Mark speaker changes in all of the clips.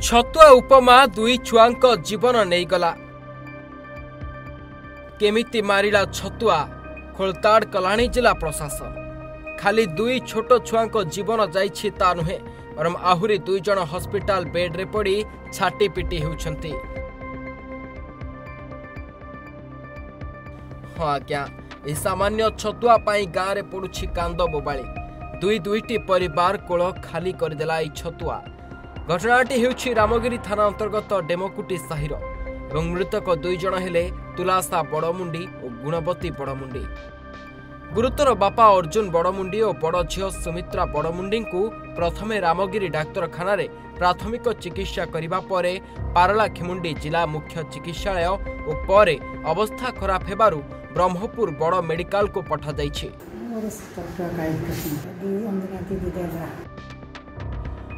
Speaker 1: छतुआ उपमा दुई छुआंक जीवन नहीं गला। केमिति मारिला छतुआ खोलताड़ कलाणी जिला प्रशासन। खाली दुई छोट छुआंक जीवन जाइछि ता नुहे बरम आहुरी दुई जन हॉस्पिटल बेड रे पड़ी छाटी पिटी होउछंती। हाँ आज्ञा, ए सामान्य छतुआ पाई गाँव रे पड़ुछि कांद बोबाली। दुई दुईटी परिवार कोल खाली करदेला ए छतुआ। घटनाटी हेउछि रामगिरी थाना अंतर्गत डेमकुटी साहिर एवं मृतक दुई जन हेले तुलासा बड़मुंडी और गुणवती बड़मुंडी। गुरुतर बापा अर्जुन बड़मुंडी और बड़ झील सुमित्रा बड़मुंडी को प्रथमे रामगिरी डाक्तरखाना रे प्राथमिक चिकित्सा करिबा परे पारलाखेमुंडी जिला मुख्य चिकित्सालय और परे अवस्था खराब हेबारु ब्रह्मपुर बड़ मेडिकल को पठा जाइछि।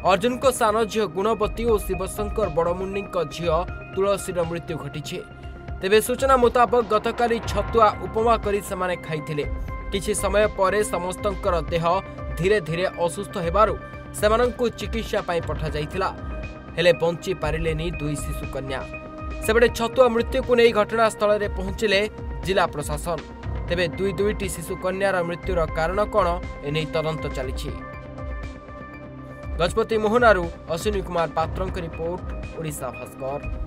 Speaker 1: अर्जुन को सान झील गुणवती और शिवशंकर बड़मुंडी झील तुलसीर मृत्यु घटी। तेबे सूचना मुताबक गतकाली छतुआ उपमा करी सेमाने खाइथिले। किछि समय परे समस्तंकर देह धीरे धीरे असुस्थ हेबारु सेमानंकु चिकित्सा पाई पठा जाइथिला, हेले बंची पारिलेनी दुई शिशु कन्या। सेबडे छतुआ मृत्यु को नहीं घटनास्थल रे पहुंचिले जिला प्रशासन। तेबे दुईटी शिशु कन्यार मृत्युर कारण कौन एने तदंत चली। गजपति मोहनारू अश्विनी कुमार पात्रंक रिपोर्ट, ओडिशा भास्कर।